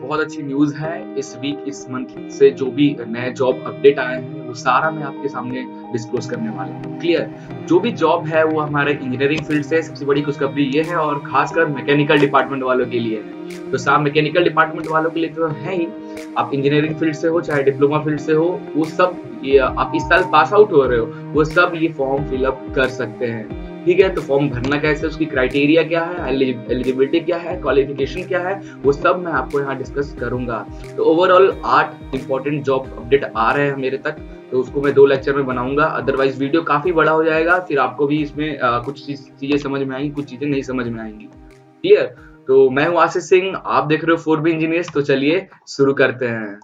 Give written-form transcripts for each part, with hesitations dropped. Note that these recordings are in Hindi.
बहुत अच्छी न्यूज़ है। इस वीक इस मंथ से जो भी नए जॉब अपडेट आए हैं वो सारा मैं आपके सामने डिस्क्लोज करने वाला हूँ। क्लियर? जो भी जॉब है वो हमारे इंजीनियरिंग फील्ड से सबसे बड़ी खुशखबरी ये है और खासकर मैकेनिकल डिपार्टमेंट वालों के लिए है। तो साहब मैकेनिकल डिपार्टमेंट वालों के लिए तो है ही। आप इंजीनियरिंग फील्ड से हो चाहे डिप्लोमा फील्ड से हो, वो सब ये आप इस साल पास आउट हो रहे हो, वो सब ये फॉर्म फिलअप कर सकते हैं। ठीक है, तो फॉर्म भरना कैसे, उसकी क्राइटेरिया क्या है, एलिजिबिलिटी क्या है, क्वालिफिकेशन क्या है, वो सब मैं आपको यहाँ डिस्कस करूंगा। तो ओवरऑल 8 इंपॉर्टेंट जॉब अपडेट आ रहे हैं मेरे तक, तो उसको मैं 2 लेक्चर में बनाऊंगा। अदरवाइज वीडियो काफी बड़ा हो जाएगा, फिर आपको भी इसमें कुछ चीजें समझ में आएंगी, कुछ चीजें नहीं समझ में आएंगी। क्लियर? तो मैं हूँ आशीष सिंह, आप देख रहे हो 4B इंजीनियर्स। तो चलिए शुरू करते हैं।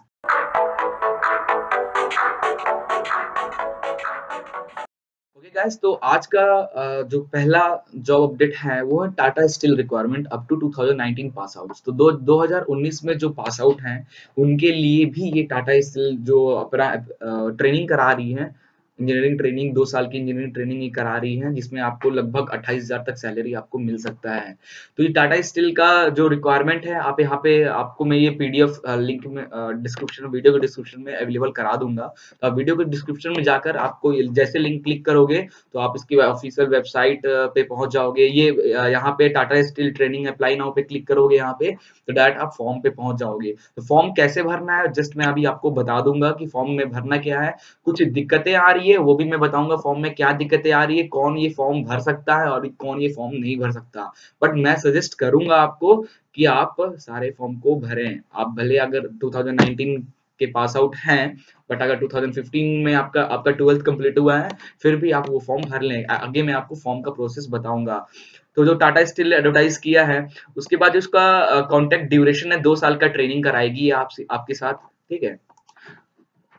ओके गाइस, तो आज का जो पहला जॉब अपडेट है वो है Tata steel requirement up to 2019 pass out. तो 2019 में जो पास आउट हैं उनके लिए भी ये टाटा स्टील जो अपना ट्रेनिंग करा रही है, इंजीनियरिंग ट्रेनिंग, 2 साल की इंजीनियरिंग ट्रेनिंग ये करा रही है, जिसमें आपको लगभग 28,000 तक सैलरी आपको मिल सकता है। तो ये टाटा स्टील का जो रिक्वायरमेंट है, आप यहाँ पे आपको मैं ये पीडीएफ लिंक में डिस्क्रिप्शन, वीडियो के डिस्क्रिप्शन में अवेलेबल करा दूंगा। तो आप वीडियो के डिस्क्रिप्शन में जाकर आपको जैसे लिंक क्लिक करोगे तो आप इसकी ऑफिशियल वेबसाइट पे पहुंच जाओगे। ये यहाँ पे Tata steel training apply now पे क्लिक करोगे यहाँ पे, तो डायरेक्ट आप फॉर्म पे पहुंच जाओगे। तो फॉर्म कैसे भरना है जस्ट मैं अभी आपको बता दूंगा कि फॉर्म में भरना क्या है। कुछ दिक्कतें आ रही है वो भी मैं बताऊंगा, फॉर्म में क्या दिक्कतें आ रही है, कौन ये फॉर्म भर सकता है और कौन ये फॉर्म नहीं भर सकता। बट मैं सजेस्ट करूंगा आपको कि आप सारे फॉर्म को भरें। आप भले अगर 2019 के पास आउट हैं, बट अगर 2015 में आपका आपका 12th कंप्लीट हुआ है, फिर भी आप वो फॉर्म भर लें। आगे मैं आपको फॉर्म का प्रोसेस बताऊंगा। तो जो टाटा स्टील ने एडवर्टाइज किया है, उसके बाद उसका कॉन्ट्रैक्ट ड्यूरेशन है, 2 साल का ट्रेनिंग कराएगी आपसे आपके साथ। ठीक है,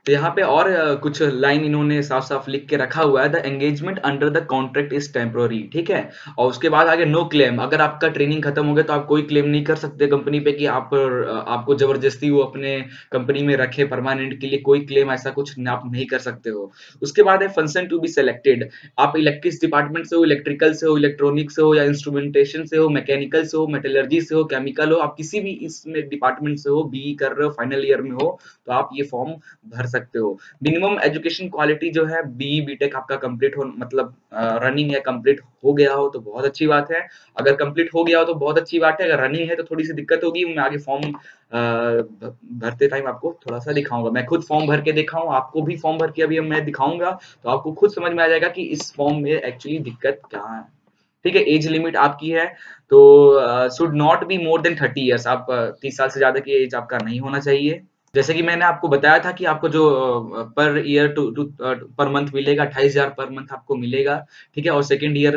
तो यहाँ पे और कुछ लाइन इन्होंने साफ साफ लिख के रखा हुआ है, the engagement under the contract is temporary. ठीक है, और उसके बाद आगे नो क्लेम। अगर आपका ट्रेनिंग खत्म हो गया तो आप कोई क्लेम नहीं कर सकते कंपनी पे कि आप आपको जबरदस्ती वो अपने कंपनी में रखे परमानेंट के लिए। कोई क्लेम ऐसा कुछ आप नहीं कर सकते हो। उसके बाद है फंक्शन टू बी सिलेक्टेड। आप इलेक्ट्रिक डिपार्टमेंट से हो, इलेक्ट्रिकल से हो, इलेक्ट्रॉनिक से हो, या इंस्ट्रूमेंटेशन से हो, मैकेनिकल से हो, मेटलर्जी से हो, केमिकल हो, आप किसी भी इसमें डिपार्टमेंट से हो, बीई कर रहे हो, फाइनल ईयर में हो, तो आप ये फॉर्म भर सकते हो। मिनिमम एजुकेशन क्वालिटी जो है, बीई बीटेक आपका कंप्लीट हो, मतलब रनिंग है, कंप्लीट हो गया हो तो बहुत अच्छी बात है। अगर कंप्लीट हो गया हो तो बहुत अच्छी बात है, अगर रनिंग है तो थोड़ी सी दिक्कत होगी। मैं आगे फॉर्म भरते टाइम आपको थोड़ा सा दिखाऊंगा। मैं खुद फॉर्म भर के देखा हूँ, आपको भी फॉर्म भर के अभी मैं दिखाऊंगा, तो आपको खुद समझ में आ जाएगा कि इस फॉर्म में एक्चुअली दिक्कत क्या है। ठीक है, एज लिमिट आपकी है, तो should not be more than 30 years. आप 30 साल से ज्यादा की एज आपका नहीं होना चाहिए। जैसे कि मैंने आपको बताया था कि आपको जो per year to per month मिलेगा, 28,000 पर मंथ आपको मिलेगा। ठीक है, और सेकंड ईयर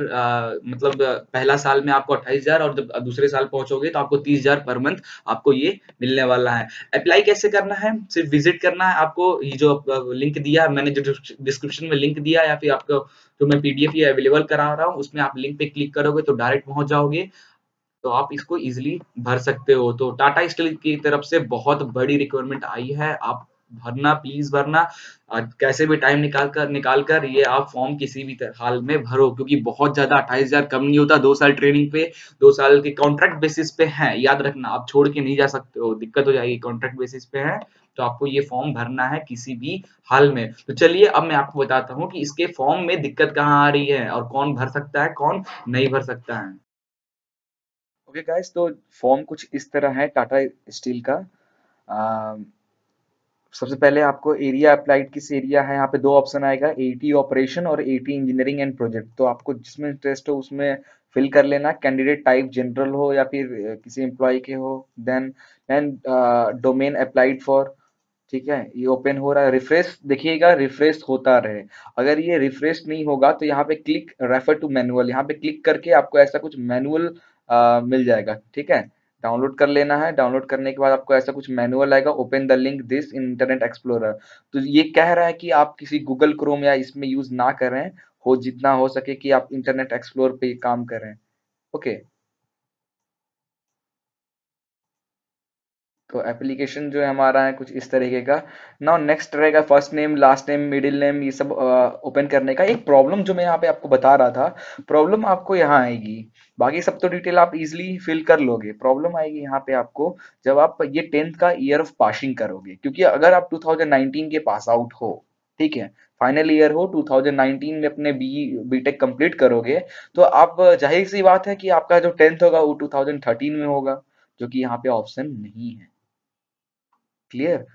मतलब पहला साल में आपको 28,000, और जब दूसरे साल पहुंचोगे तो आपको 30,000 पर मंथ आपको ये मिलने वाला है। अप्लाई कैसे करना है? सिर्फ विजिट करना है आपको। ये जो लिंक दिया है मैंने, जो डिस्क्रिप्शन में लिंक दिया है, या फिर आपको जो मैं पीडीएफ ये अवेलेबल करा रहा हूँ उसमें आप लिंक पे क्लिक करोगे तो डायरेक्ट पहुंच जाओगे। तो आप इसको इजीली भर सकते हो। तो टाटा स्टील की तरफ से बहुत बड़ी रिक्वायरमेंट आई है, आप भरना, प्लीज भरना। कैसे भी टाइम निकाल कर ये आप फॉर्म किसी भी हाल में भरो, क्योंकि बहुत ज्यादा 28,000 कम नहीं होता। 2 साल ट्रेनिंग पे, 2 साल के कॉन्ट्रैक्ट बेसिस पे है, याद रखना। आप छोड़ के नहीं जा सकते हो, दिक्कत हो जाएगी। कॉन्ट्रैक्ट बेसिस पे है तो आपको ये फॉर्म भरना है किसी भी हाल में। तो चलिए अब मैं आपको बताता हूँ कि इसके फॉर्म में दिक्कत कहाँ आ रही है और कौन भर सकता है, कौन नहीं भर सकता है। ओके गाइस, तो फॉर्म कुछ इस तरह है टाटा स्टील का। आ, सबसे पहले आपको एरिया अप्लाइड किस एरिया है, यहाँ पे 2 ऑप्शन आएगा, एटी ऑपरेशन और एटी इंजीनियरिंग एंड प्रोजेक्ट। तो आपको जिसमें इंटरेस्ट हो उसमें फिल कर लेना। कैंडिडेट टाइप जनरल हो या फिर किसी एम्प्लॉय के हो। Then then domain applied for. ठीक है, ये ओपन हो रहा है। रिफ्रेश देखिएगा, रिफ्रेश होता रहे। अगर ये रिफ्रेश नहीं होगा तो यहाँ पे क्लिक रेफर टू मैनुअल, यहाँ पे क्लिक करके आपको ऐसा कुछ मैनुअल मिल जाएगा। ठीक है, डाउनलोड कर लेना है। डाउनलोड करने के बाद आपको ऐसा कुछ मैनुअल आएगा, open the link this in internet explorer. तो ये कह रहा है कि आप किसी गूगल क्रोम या इसमें यूज ना करें, हो जितना हो सके कि आप इंटरनेट एक्सप्लोर पे काम करें। ओके, तो एप्लीकेशन जो है हमारा है कुछ इस तरीके का। नाउ नेक्स्ट रहेगा first name, last name, middle name, ये सब ओपन करने का। एक प्रॉब्लम जो मैं यहाँ पे आपको बता रहा था, प्रॉब्लम आपको यहाँ आएगी, बाकी सब तो डिटेल आप इजीली फिल कर लोगे। प्रॉब्लम आएगी यहाँ पे आपको जब आप ये 10th का ईयर ऑफ पासिंग करोगे, क्योंकि अगर आप 2019 के पास आउट हो, ठीक है, फाइनल ईयर हो 2019 में अपने बीटेक कंप्लीट करोगे, तो आप जाहिर सी बात है कि आपका जो 10th होगा वो 2013 में होगा, जो कि यहाँ पे ऑप्शन नहीं है। क्लियर?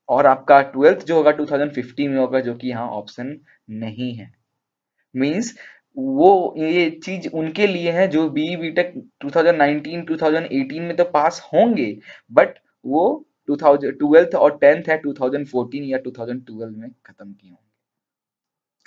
और आपका 12th जो होगा 2015 में होगा, जो कि यहाँ ऑप्शन नहीं है। मींस वो ये चीज उनके लिए है जो बीई बीटेक 2019 2018 में तो पास होंगे, बट वो 2012th और 10th है 2014 या 2012 में खत्म किए होंगे।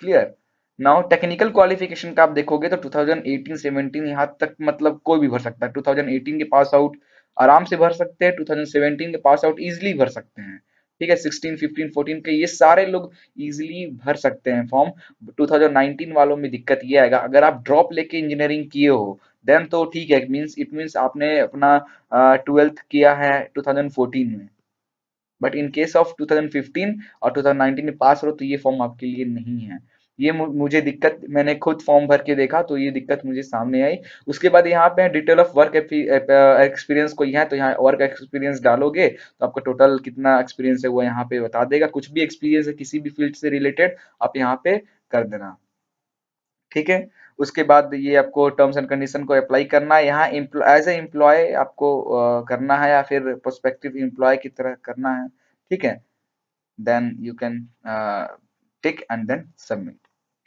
क्लियर? नाउ टेक्निकल क्वालिफिकेशन का आप देखोगे तो 2018-17 यहाँ तक मतलब कोई भी भर सकता है। 2018 के पास आउट आराम से भर सकते हैं, 2017 के पास आउट इजिली भर सकते हैं, ठीक है। 16 15 14 के ये सारे लोग इजिली भर सकते हैं फॉर्म। 2019 वालों में दिक्कत ये आएगा अगर आप ड्रॉप लेके इंजीनियरिंग किए हो, देन तो ठीक है, इट मीन्स आपने अपना 12th किया है 2014 में, बट इन केस ऑफ 2015 और 2019 में पास हो तो ये फॉर्म आपके लिए नहीं है। ये मुझे दिक्कत, मैंने खुद फॉर्म भर के देखा तो ये दिक्कत मुझे सामने आई। उसके बाद यहाँ पे डिटेल ऑफ वर्क एक्सपीरियंस कोई है तो यहाँ वर्क एक्सपीरियंस डालोगे तो आपका टोटल कितना एक्सपीरियंस है वो यहाँ पे बता देगा। कुछ भी एक्सपीरियंस है किसी भी फील्ड से रिलेटेड आप यहाँ पे कर देना, ठीक है। उसके बाद ये आपको टर्म्स एंड कंडीशन को अप्लाई करना है, यहाँ एज ए एम्प्लॉय आपको करना है या फिर प्रोस्पेक्टिव एम्प्लॉय की तरह करना है, ठीक है। Then you can tick and then submit.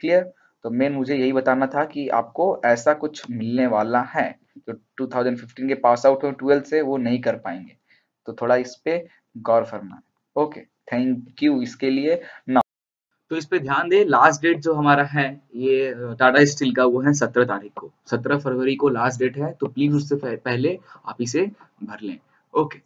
Clear? तो मेन मुझे यही बताना था कि आपको ऐसा कुछ मिलने वाला है। जो 2015 के पास आउट हो 12th से वो नहीं कर पाएंगे, तो थोड़ा इस पे गौर करना है। ओके, थैंक यू इसके लिए। तो इस पे ध्यान दे, लास्ट डेट जो हमारा है ये टाटा स्टील का वो है 17 तारीख को, 17 फरवरी को लास्ट डेट है, तो प्लीज उससे पहले आप इसे भर लें। ओके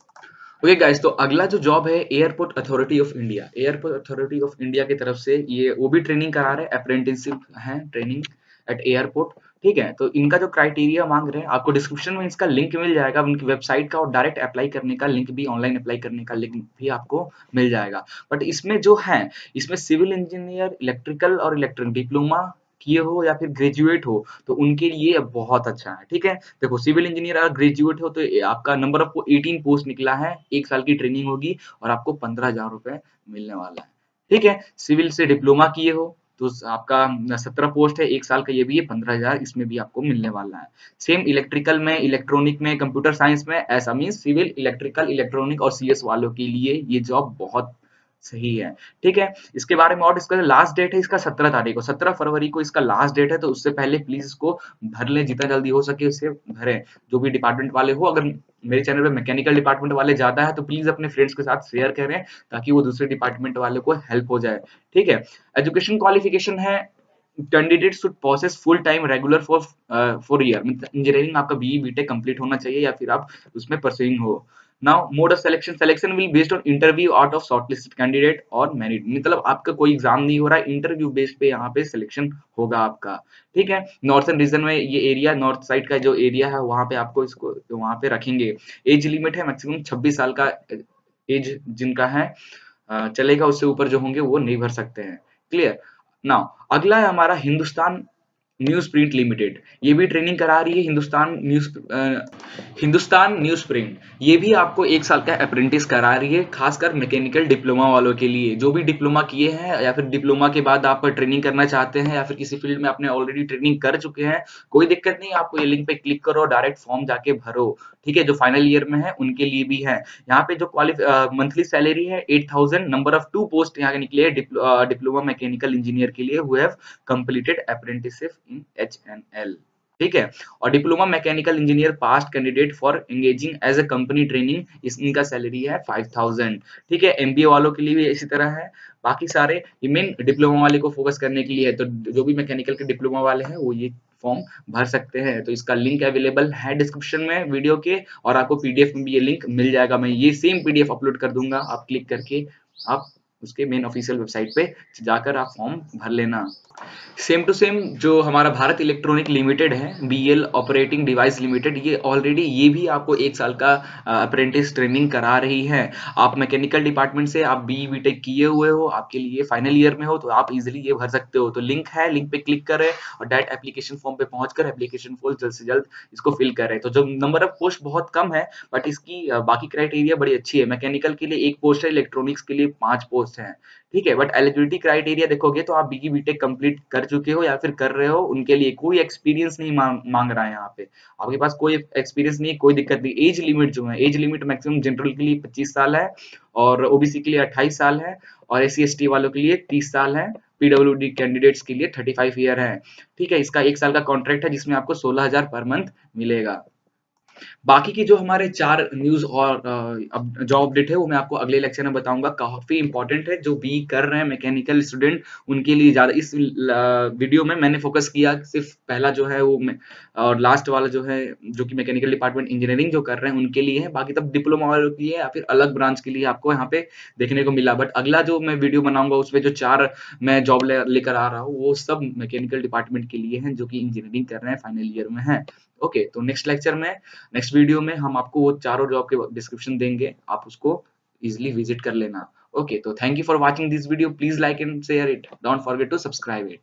ओके गाइस, तो अगला जो जॉब है airport authority of India. Airport authority of India की तरफ से ये वो भी ट्रेनिंग करा रहे हैं, अप्रेंटिसशिप है, ट्रेनिंग एट एयरपोर्ट, ठीक है। तो इनका जो क्राइटेरिया मांग रहे हैं आपको डिस्क्रिप्शन में इसका लिंक मिल जाएगा, उनकी वेबसाइट का, और डायरेक्ट अप्लाई करने का लिंक भी, ऑनलाइन अप्लाई करने का लिंक भी आपको मिल जाएगा। बट इसमें जो है, इसमें सिविल इंजीनियर, इलेक्ट्रिकल और इलेक्ट्रिक डिप्लोमा किए हो या फिर ग्रेजुएट हो तो उनके लिए बहुत अच्छा है, ठीक है। देखो सिविल इंजीनियर अगर ग्रेजुएट हो तो आपका नंबर ऑफ 18 पोस्ट निकला है, 1 साल की ट्रेनिंग होगी और आपको 15,000 रुपए मिलने वाला है, ठीक है। सिविल से डिप्लोमा किए हो तो आपका 17 पोस्ट है, 1 साल का, ये भी है 15,000, इसमें भी आपको मिलने वाला है। सेम इलेक्ट्रिकल में, इलेक्ट्रॉनिक में, कंप्यूटर साइंस में, ऐसा मीन सिविल, इलेक्ट्रिकल, इलेक्ट्रॉनिक और सीएस वालों के लिए ये जॉब बहुत सही है, ठीक है। इसके बारे में और इसका लास्ट डेट है इसका 17 तारीख को, 17 फरवरी को इसका लास्ट डेट है, तो उससे पहले प्लीज इसको भर लें, जितना जल्दी हो सके उसे भरें। जो भी डिपार्टमेंट वाले हो, अगर मेरे चैनल पे मैकेनिकल डिपार्टमेंट वाले ज्यादा है तो प्लीज अपने फ्रेंड्स के साथ शेयर करें ताकि वो दूसरे डिपार्टमेंट वाले को हेल्प हो जाए, ठीक है। एजुकेशन क्वालिफिकेशन है, candidate should process full time regular for year, मतलब इंजीनियरिंग आपका बीई बीटेक कंप्लीट होना चाहिए या फिर आप उसमें परसुइंग हो। Now mode of selection will based on interview out of shortlisted candidate और मेरिट, मतलब आपका कोई एग्जाम नहीं हो रहा है, इंटरव्यू बेस्ड पे यहाँ पे सिलेक्शन होगा आपका, ठीक है। नॉर्थन रीजन में ये एरिया, नॉर्थ साइड का जो एरिया है वहां पे आपको इसको वहां पे रखेंगे। एज लिमिट है मैक्सिमम 26 साल का एज जिनका है चलेगा, उससे ऊपर जो होंगे वो नहीं भर सकते हैं। क्लियर? नाउ अगला है हमारा हिंदुस्तान न्यूज प्रिंट लिमिटेड, ये भी ट्रेनिंग करा रही है हिंदुस्तान न्यूज प्रिंट, ये भी आपको 1 साल का अप्रेंटिस करा रही है, खासकर मैकेनिकल डिप्लोमा वालों के लिए। जो भी डिप्लोमा किए हैं या फिर डिप्लोमा के बाद आप ट्रेनिंग करना चाहते हैं या फिर किसी फील्ड में आपने ऑलरेडी ट्रेनिंग कर चुके हैं, कोई दिक्कत नहीं, आपको ये लिंक पे क्लिक करो, डायरेक्ट फॉर्म जाके भरो, ठीक है। जो फाइनल ईयर में है उनके लिए भी है। यहाँ पे जो मंथली सैलरी है 8,000, नंबर ऑफ 2 पोस्ट यहाँ के निकले हैं डिप्लोमा मैकेनिकल इंजीनियर के लिए who have completed apprenticeship in HNL, ठीक है। और diploma mechanical engineer passed candidate for engaging as a company training, इनका सैलरी है 5,000, ठीक है। एमबीए वालों के लिए भी इसी तरह है। बाकी सारे ये मेन डिप्लोमा वाले को फोकस करने के लिए है, तो जो भी मैकेनिकल के डिप्लोमा वाले हैं वो ये फॉर्म भर सकते हैं। तो इसका लिंक अवेलेबल है डिस्क्रिप्शन में वीडियो के, और आपको पीडीएफ में भी ये लिंक मिल जाएगा, मैं ये सेम पीडीएफ अपलोड कर दूंगा, आप क्लिक करके आप उसके मेन ऑफिशियल वेबसाइट पे जाकर आप फॉर्म भर लेना। सेम टू सेम जो हमारा भारत इलेक्ट्रॉनिक लिमिटेड है, बीएल ऑपरेटिंग डिवाइस लिमिटेड, ये ऑलरेडी ये भी आपको 1 साल का अप्रेंटिस ट्रेनिंग करा रही है। आप मैकेनिकल डिपार्टमेंट से आप बी बीटेक किए हुए हो, आपके लिए फाइनल ईयर में हो, तो आप इजीली ये भर सकते हो। तो लिंक है, लिंक पे क्लिक करें और डायरेक्ट एप्लीकेशन फॉर्म पे पहुंचकर एप्लीकेशन फॉर्म जल्द से जल्द इसको फिल करें। तो जो नंबर ऑफ पोस्ट बहुत कम है, बट इसकी बाकी क्राइटेरिया बड़ी अच्छी है। मैकेनिकल के लिए 1 पोस्ट है, इलेक्ट्रॉनिक्स के लिए 5 पोस्ट है, ठीक है। बट एलिजिबिलिटी क्राइटेरिया देखोगे तो आप बीई बीटेक कंप्लीट कर चुके हो या फिर कर रहे हो, उनके लिए कोई एक्सपीरियंस नहीं मांग रहा है यहाँ पे। आपके पास कोई एक्सपीरियंस नहीं, कोई दिक्कत नहीं। एज लिमिट जो है, एज लिमिट मैक्सिमम जनरल के लिए 25 साल है और ओबीसी के लिए 28 साल है और एससी एसटी वालों के लिए 30 साल है। पीडब्ल्यूडी कैंडिडेट्स के लिए 35 ईयर है, ठीक है। इसका 1 साल का कॉन्ट्रैक्ट है जिसमें आपको 16,000 पर मंथ मिलेगा। बाकी की जो हमारे 4 न्यूज़ और जॉब अपडेट है वो मैं आपको अगले लेक्चर में बताऊंगा। काफी इंपॉर्टेंट है, जो बी कर रहे हैं मैकेनिकल स्टूडेंट उनके लिए ज्यादा। इस वीडियो में मैंने फोकस किया सिर्फ पहला जो है वो और लास्ट वाला जो है, जो कि मैकेनिकल डिपार्टमेंट इंजीनियरिंग जो कर रहे हैं उनके लिए है। बाकी तब डिप्लोमा वालों के लिए या फिर अलग ब्रांच के लिए आपको यहाँ पे देखने को मिला। बट अगला जो मैं वीडियो बनाऊंगा उसमें जो 4 मैं जॉब लेकर आ रहा हूँ वो सब मैकेनिकल डिपार्टमेंट के लिए हैं, जो कि इंजीनियरिंग कर रहे हैं, फाइनल ईयर में है। ओके, तो नेक्स्ट लेक्चर में, नेक्स्ट वीडियो में हम आपको वो चारों जॉब के डिस्क्रिप्शन देंगे, आप उसको इजिली विजिट कर लेना। ओके, तो thank you for watching this video, please like and share it, don't forget to subscribe it.